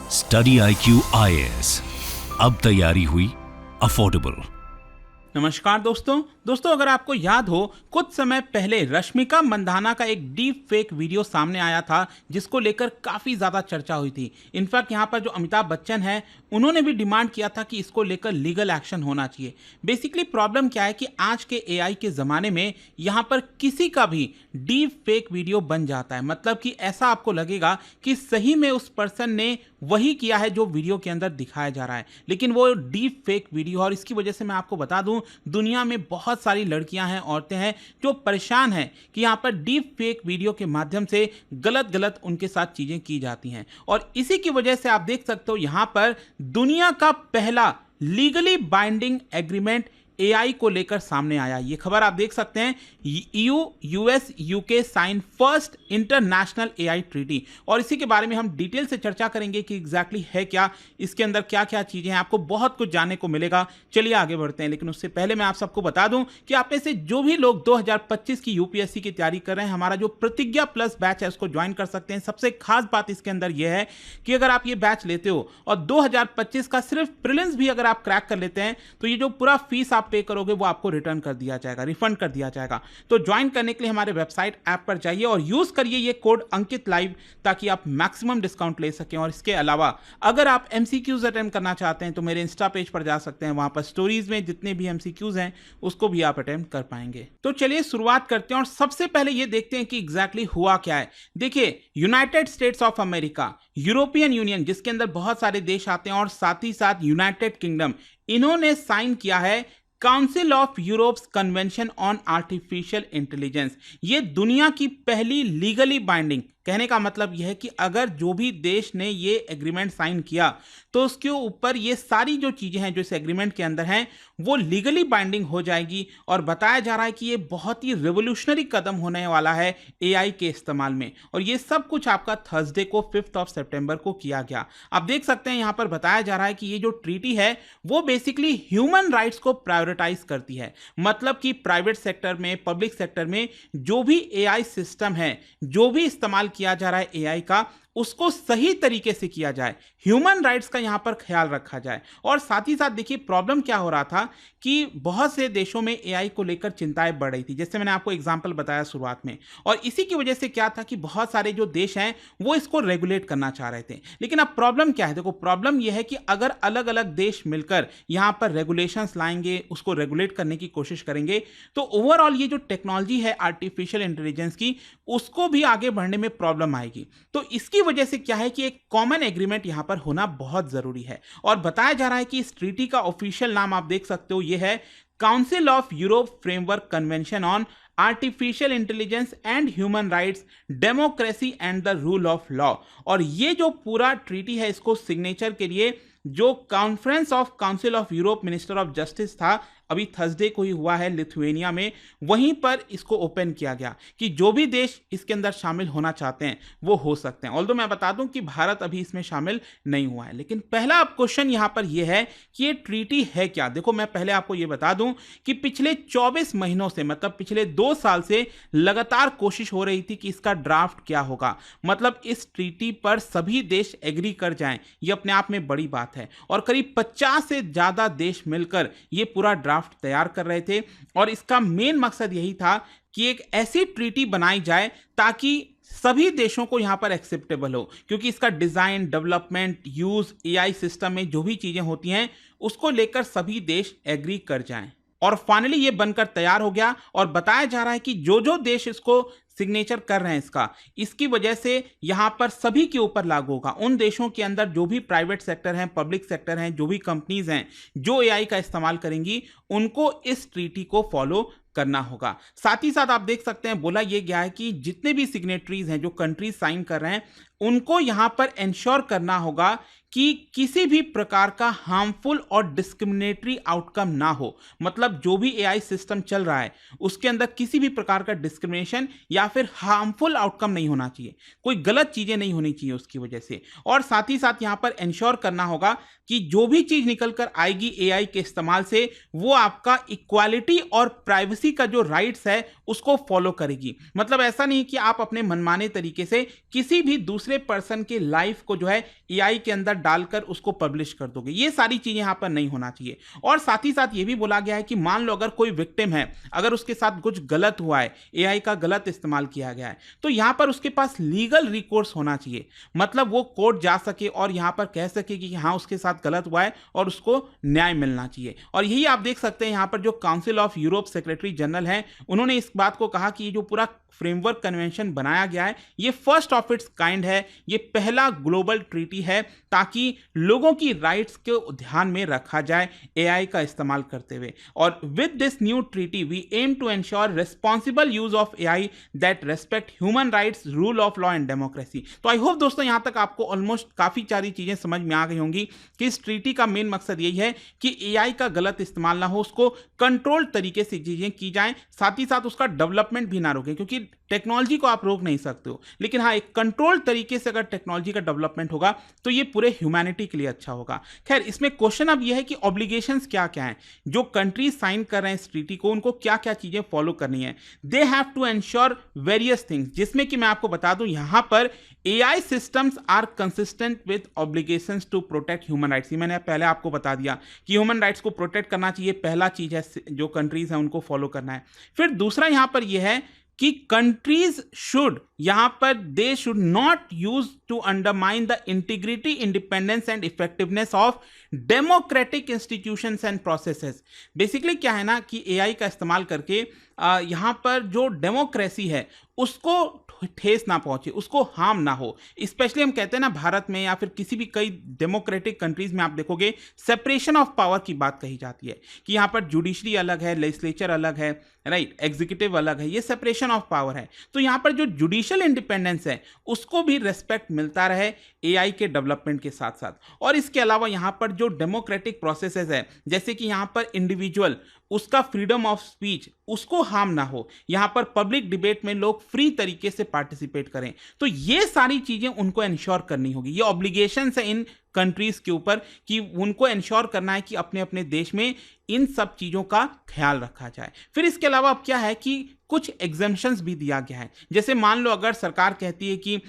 Study IQ IAS, अब तैयारी हुई अफोर्डेबल। नमस्कार दोस्तों अगर आपको याद हो कुछ समय पहले रश्मिका मंदाना का एक डीप फेक वीडियो सामने आया था जिसको लेकर काफ़ी ज़्यादा चर्चा हुई थी। इनफैक्ट यहाँ पर जो अमिताभ बच्चन है उन्होंने भी डिमांड किया था कि इसको लेकर लीगल एक्शन होना चाहिए। बेसिकली प्रॉब्लम क्या है कि आज के AI के ज़माने में यहाँ पर किसी का भी डीप फेक वीडियो बन जाता है। मतलब कि ऐसा आपको लगेगा कि सही में उस पर्सन ने वही किया है जो वीडियो के अंदर दिखाया जा रहा है, लेकिन वो डीप फेक वीडियो। और इसकी वजह से मैं आपको बता दूं, दुनिया में बहुत सारी लड़कियां हैं, औरतें हैं जो परेशान हैं कि यहाँ पर डीप फेक वीडियो के माध्यम से गलत उनके साथ चीजें की जाती हैं। और इसी की वजह से आप देख सकते हो यहाँ पर दुनिया का पहला लीगली बाइंडिंग एग्रीमेंट AI को लेकर सामने आया। ये खबर आप देख सकते हैं, EU, US, UK sign first international AI treaty. और इसी के बारे में हम डिटेल से चर्चा करेंगे कि एग्जैक्टली है क्या, इसके अंदर क्या क्या चीजें हैं, आपको बहुत कुछ जानने को मिलेगा। चलिए आगे बढ़ते हैं, लेकिन उससे पहले मैं आप सबको बता दूं कि आप में से जो भी लोग 2025 की UPSC की तैयारी कर रहे हैं, हमारा जो प्रतिज्ञा प्लस बैच है उसको ज्वाइन कर सकते हैं। सबसे खास बात इसके अंदर यह है कि अगर आप ये बैच लेते हो और 2025 का सिर्फ प्रीलिम्स भी अगर आप क्रैक कर लेते हैं तो ये जो पूरा फीस आप पे करोगे वो आपको रिटर्न कर दिया जाएगा, रिफंड कर दिया जाएगा। तो ज्वाइन करने के लिए हमारे वेबसाइट ऐप पर जाइए और यूज करिए ये कोड अंकित लाइव ताकि आप मैक्सिमम डिस्काउंट ले सकें। और इसके अलावा अगर आप MCQs अटेम्प्ट करना चाहते हैं तो मेरे इंस्टा पेज पर जा सकते हैं, वहां पर स्टोरीज में जितने भी MCQs हैं उसको भी आप अटेम्प्ट कर पाएंगे। तो चलिए शुरुआत करते हैं और सबसे पहले ये देखते हैं कि एग्जैक्टली हुआ क्या है। देखिए, United states of America, European union जिसके अंदर बहुत सारे देश आते हैं, और साथ ही साथ यूनाइटेड किंगडम, इन्होंने साइन किया है council of Europe's convention on artificial intelligence. ये दुनिया की पहली लीगली बाइंडिंग, कहने का मतलब यह है कि अगर जो भी देश ने ये एग्रीमेंट साइन किया तो उसके ऊपर ये सारी जो चीजें हैं जो इस एग्रीमेंट के अंदर हैं वो लीगली बाइंडिंग हो जाएगी। और बताया जा रहा है कि ये बहुत ही रिवोल्यूशनरी कदम होने वाला है AI के इस्तेमाल में। और ये सब कुछ आपका थर्सडे को 5 सितंबर को किया गया। आप देख सकते हैं यहाँ पर बताया जा रहा है कि ये जो ट्रीटी है वो बेसिकली ह्यूमन राइट्स को प्रायोरिटाइज करती है। मतलब कि प्राइवेट सेक्टर में, पब्लिक सेक्टर में जो भी AI सिस्टम है, जो भी इस्तेमाल किया जा रहा है AI का, उसको सही तरीके से किया जाए, ह्यूमन राइट्स का यहां पर ख्याल रखा जाए। और साथ ही साथ देखिए प्रॉब्लम क्या हो रहा था कि बहुत से देशों में AI को लेकर चिंताएं बढ़ रही थी, जैसे मैंने आपको एग्जांपल बताया शुरुआत में। और इसी की वजह से क्या था कि बहुत सारे जो देश हैं वो इसको रेगुलेट करना चाह रहे थे। लेकिन अब प्रॉब्लम क्या है, देखो प्रॉब्लम यह है कि अगर अलग अलग देश मिलकर यहां पर रेगुलेशंस लाएंगे, उसको रेगुलेट करने की कोशिश करेंगे, तो ओवरऑल ये जो टेक्नोलॉजी है आर्टिफिशियल इंटेलिजेंस की, उसको भी आगे बढ़ने में प्रॉब्लम आएगी। तो इसकी वजह से क्या है कि एक कॉमन एग्रीमेंट यहां पर होना बहुत जरूरी है। और बताया जा रहा है कि इस ट्रीटी का ऑफिशियल नाम आप देख सकते हो, यह है council of Europe framework convention on artificial intelligence and human rights, democracy and the rule of law. और ये जो पूरा ट्रीटी है, इसको सिग्नेचर के लिए जो conference of council of Europe minister of justice था, अभी थर्सडे को ही हुआ है लिथुएनिया में, वहीं पर इसको ओपन किया गया कि जो भी देश इसके अंदर शामिल होना चाहते हैं वो हो सकते हैं। ऑल्दो मैं बता दूं कि भारत अभी इसमें शामिल नहीं हुआ है। लेकिन पहला क्वेश्चन यहां पर यह है कि ये ट्रीटी है क्या। देखो मैं पहले आपको ये बता दूं कि पिछले 24 महीनों से, मतलब पिछले 2 साल से लगातार कोशिश हो रही थी कि इसका ड्राफ्ट क्या होगा, मतलब इस ट्रीटी पर सभी देश एग्री कर जाएं, ये अपने आप में बड़ी बात है। और करीब 50 से ज्यादा देश मिलकर ये पूरा ड्राफ्ट तैयार कर रहे थे। और इसका मेन मकसद यही था कि एक ऐसी ट्रीटी बनाई जाए ताकि सभी देशों को यहां पर एक्सेप्टेबल हो, क्योंकि इसका design, development, use, AI system में जो भी चीजें होती हैं उसको लेकर सभी देश एग्री कर जाएं। और फाइनली ये बनकर तैयार हो गया। और बताया जा रहा है कि जो जो देश इसको सिग्नेचर कर रहे हैं इसकी वजह से यहां पर सभी के ऊपर लागू होगा। उन देशों के अंदर जो भी प्राइवेट सेक्टर हैं, पब्लिक सेक्टर हैं, जो भी कंपनीज हैं जो AI का इस्तेमाल करेंगी, उनको इस ट्रीटी को फॉलो करना होगा। साथ ही साथ आप देख सकते हैं बोला यह गया है कि जितने भी सिग्नेटरीज हैं, जो कंट्रीज साइन कर रहे हैं, उनको यहां पर इंश्योर करना होगा कि किसी भी प्रकार का हार्मफुल और डिस्क्रिमिनेटरी आउटकम ना हो। मतलब जो भी AI सिस्टम चल रहा है उसके अंदर किसी भी प्रकार का डिस्क्रिमिनेशन या फिर हार्मफुल आउटकम नहीं होना चाहिए, कोई गलत चीजें नहीं होनी चाहिए उसकी वजह से। और साथ ही साथ यहां पर इंश्योर करना होगा कि जो भी चीज निकल कर आएगी AI के इस्तेमाल से, वो आपका इक्वालिटी और प्राइवेसी प्राइवेसी का जो राइट्स है उसको फॉलो करेगी। मतलब ऐसा नहीं कि आप अपने मनमाने तरीके से किसी भी दूसरे पर्सन के लाइफ को जो है एआई के अंदर डालकर उसको पब्लिश कर दोगे। ये सारी चीजें यहां पर नहीं होना चाहिए। और साथ ही साथ ये भी बोला गया है कि मान लो अगर कोई विक्टिम है, अगर उसके साथ कुछ गलत हुआ है, एआई का गलत इस्तेमाल किया गया है, तो यहां पर उसके पास लीगल रिकोर्स होना चाहिए। मतलब वो कोर्ट जा सके और यहां पर कह सके कि हाँ उसके साथ गलत हुआ है और उसको न्याय मिलना चाहिए। और यही आप देख सकते हैं यहां पर जो council of Europe secretary general है, उन्होंने इस बात को कहा कि ये जो पूरा फ्रेमवर्क कन्वेंशन बनाया गया है ये फर्स्ट ऑफ इट्स काइंड है, ये पहला ग्लोबल ट्रीटी है ताकि लोगों की राइट्स को ध्यान में रखा जाए एआई का इस्तेमाल करते हुए। और with this new treaty we aim to ensure responsible use of AI that respect human rights, rule of law and democracy. तो आई होप दोस्तों यहां तक आपको ऑलमोस्ट काफी सारी चीजें समझ में आ गई होंगी कि इस ट्रीटी का मेन मकसद यही है कि एआई का गलत इस्तेमाल ना हो, उसको कंट्रोल तरीके से चीजें की जाएं, साथ ही साथ उसका डेवलपमेंट भी ना रोकें, क्योंकि टेक्नोलॉजी को आप रोक नहीं सकते हो, लेकिन हाँ एक कंट्रोल तरीके से अगर टेक्नोलॉजी का डेवलपमेंट होगा तो ये पूरे ह्यूमैनिटी के लिए अच्छा होगा। खैर इसमें क्वेश्चन अब ये है कि ऑब्लिगेशंस क्या क्या हैं, जो कंट्रीज साइन कर रहे हैं इस ट्रीटी को उनको क्या क्या चीजें फॉलो करनी है। They have to ensure various things, जिसमें कि मैं आपको बता दूं यहां पर AI systems are consistent with obligations to protect human rights। मैंने पहले आपको बता दिया कि ह्यूमन राइट्स को प्रोटेक्ट करना चाहिए, पहला चीज है जो कंट्रीज है उनको फॉलो करना है। फिर दूसरा यहां पर यह है कि कंट्रीज शुड, यहां पर they should not use to undermine the integrity, independence and effectiveness of democratic institutions and processes. Basically क्या है ना कि एआई का इस्तेमाल करके यहां पर जो डेमोक्रेसी है उसको ठेस ना पहुंचे, उसको हार्म ना हो। स्पेशली हम कहते हैं ना भारत में या फिर किसी भी कई डेमोक्रेटिक कंट्रीज में आप देखोगे सेपरेशन ऑफ पावर की बात कही जाती है कि यहां पर जुडिशरी अलग है, लेजिस्लेचर अलग है, राइट, एग्जीक्यूटिव अलग है, ये सेपरेशन ऑफ पावर है। तो यहां पर जो जुडिशियल इंडिपेंडेंस है उसको भी रेस्पेक्ट मिलता रहे एआई के डेवलपमेंट के साथ साथ। और इसके अलावा यहां पर जो डेमोक्रेटिक प्रोसेसेस है, जैसे कि यहां पर इंडिविजुअल उसका फ्रीडम ऑफ स्पीच उसको हार्म ना हो, यहां पर पब्लिक डिबेट में लोग फ्री तरीके से पार्टिसिपेट करें। तो ये सारी चीजें उनको एंश्योर करनी होगी, ये ऑब्लिगेशंस है इन कंट्रीज के ऊपर कि उनको एंश्योर करना है कि अपने अपने देश में इन सब चीजों का ख्याल रखा जाए। फिर इसके अलावा अब क्या है कि कुछ एग्जेम्पशंस भी दिया गया है। जैसे मान लो अगर सरकार कहती है कि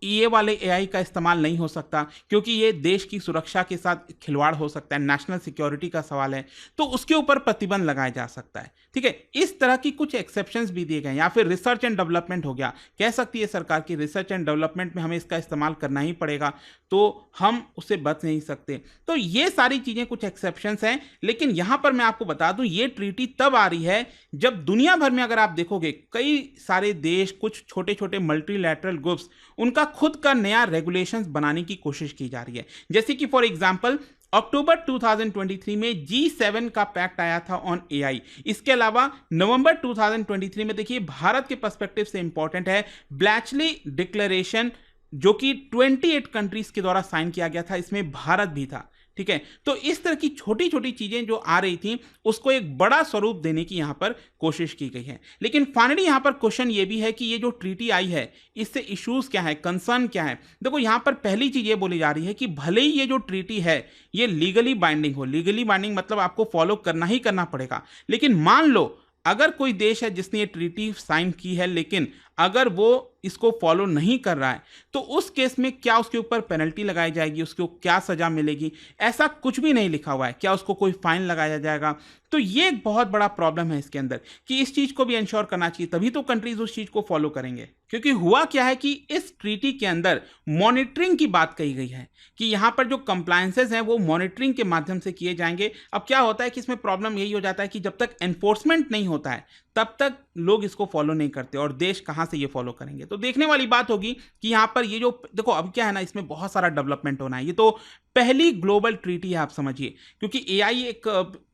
ये वाले एआई का इस्तेमाल नहीं हो सकता क्योंकि ये देश की सुरक्षा के साथ खिलवाड़ हो सकता है, नेशनल सिक्योरिटी का सवाल है, तो उसके ऊपर प्रतिबंध लगाया जा सकता है। ठीक है, इस तरह की कुछ एक्सेप्शंस भी दिए गए। या फिर रिसर्च एंड डेवलपमेंट हो गया, कह सकती है सरकार की रिसर्च एंड डेवलपमेंट में हमें इसका इस्तेमाल करना ही पड़ेगा, तो हम उससे बच नहीं सकते। तो ये सारी चीजें कुछ एक्सेप्शंस हैं। लेकिन यहां पर मैं आपको बता दूं ये ट्रीटी तब आ रही है जब दुनिया भर में अगर आप देखोगे कई सारे देश, कुछ छोटे छोटे मल्टीलैटरल ग्रुप्स, उनका खुद का नया रेगुलेशंस बनाने की कोशिश की जा रही है। जैसे कि फॉर एग्जांपल अक्टूबर 2023 में G7 का पैक्ट आया था ऑन एआई। इसके अलावा नवंबर 2023 में देखिए भारत के पर्सपेक्टिव से इंपॉर्टेंट है ब्लैचली डिक्लेरेशन, जो कि 28 कंट्रीज के द्वारा साइन किया गया था, इसमें भारत भी था। ठीक है, तो इस तरह की छोटी छोटी चीजें जो आ रही थी उसको एक बड़ा स्वरूप देने की यहां पर कोशिश की गई है। लेकिन फाइनली यहां पर क्वेश्चन ये भी है कि ये जो ट्रीटी आई है इससे इश्यूज क्या है, कंसर्न क्या है। देखो यहां पर पहली चीज ये बोली जा रही है कि भले ही ये जो ट्रीटी है ये लीगली बाइंडिंग हो, लीगली बाइंडिंग मतलब आपको फॉलो करना ही करना पड़ेगा, लेकिन मान लो अगर कोई देश है जिसने ये ट्रीटी साइन की है लेकिन अगर वो इसको फॉलो नहीं कर रहा है तो उस केस में क्या उसके ऊपर पेनल्टी लगाई जाएगी, उसको क्या सजा मिलेगी, ऐसा कुछ भी नहीं लिखा हुआ है। क्या उसको कोई फाइन लगाया जाएगा? तो ये एक बहुत बड़ा प्रॉब्लम है इसके अंदर कि इस चीज को भी इंश्योर करना चाहिए, तभी तो कंट्रीज उस चीज को फॉलो करेंगे। क्योंकि हुआ क्या है कि इस ट्रीटी के अंदर मॉनिटरिंग की बात कही गई है कि यहां पर जो कंप्लायंसेस हैं वो मॉनिटरिंग के माध्यम से किए जाएंगे। अब क्या होता है कि इसमें प्रॉब्लम यही हो जाता है कि जब तक एनफोर्समेंट नहीं होता है तब तक लोग इसको फॉलो नहीं करते और देश कहां से ये फॉलो करेंगे। तो देखने वाली बात होगी कि यहां पर ये जो देखो अब क्या है ना, इसमें बहुत सारा डेवलपमेंट होना है। ये तो पहली ग्लोबल ट्रीटी है आप समझिए, क्योंकि एआई एक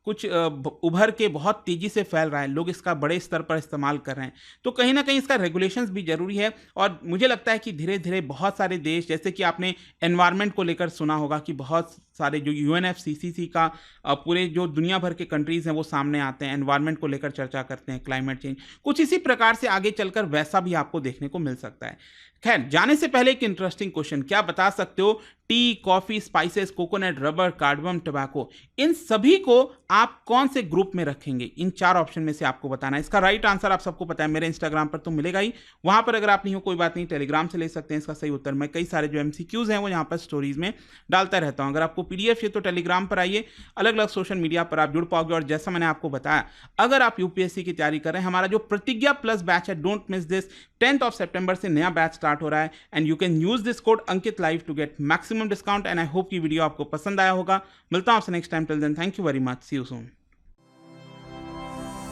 कुछ उभर के बहुत तेजी से फैल रहा है, लोग इसका बड़े स्तर पर इस्तेमाल कर रहे हैं, तो कहीं ना कहीं इसका रेगुलेशंस भी जरूरी है। और मुझे लगता है कि धीरे धीरे बहुत सारे देश, जैसे कि आपने एनवायरनमेंट को लेकर सुना होगा कि बहुत सारे जो यूएनएफसीसीसी का पूरे जो दुनिया भर के कंट्रीज हैं वो सामने आते हैं, एनवायरनमेंट को लेकर चर्चा करते हैं, क्लाइमेट चेंज, कुछ इसी प्रकार से आगे चलकर वैसा भी आपको देखने को मिल सकता है। खैर, जाने से पहले एक इंटरेस्टिंग क्वेश्चन, क्या बता सकते हो tea, coffee, spices, coconut, rubber, cardamom, tobacco, इन सभी को आप कौन से ग्रुप में रखेंगे? इन 4 ऑप्शन में से आपको बताना है। इसका राइट आंसर आप सबको पता है, मेरे इंस्टाग्राम पर तो मिलेगा ही। वहां पर अगर आप नहीं हो कोई बात नहीं, टेलीग्राम से ले सकते हैं इसका सही उत्तर। मैं कई सारे जो एमसीक्यूज हैं वो यहाँ पर स्टोरीज में डालता रहता हूँ। अगर आपको पीडीएफ चाहिए तो टेलीग्राम पर आइए, अलग अलग सोशल मीडिया पर आप जुड़ पाओगे। और जैसा मैंने आपको बताया, अगर आप यूपीएससी की तैयारी कर रहे हैं, हमारा जो प्रतिज्ञा प्लस बैच है, डोंट मिस दिस, 10th सितंबर से नया बैच स्टार्ट हो रहा है and you can use this code Ankit live to get maximum discount. And I hope की वीडियो आपको पसंद आया होगा। मिलता हूं आपसे next time. Till then, thank you very much, see you soon.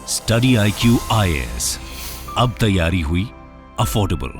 Study IQ IAS, अब तैयारी हुई अफोर्डेबल।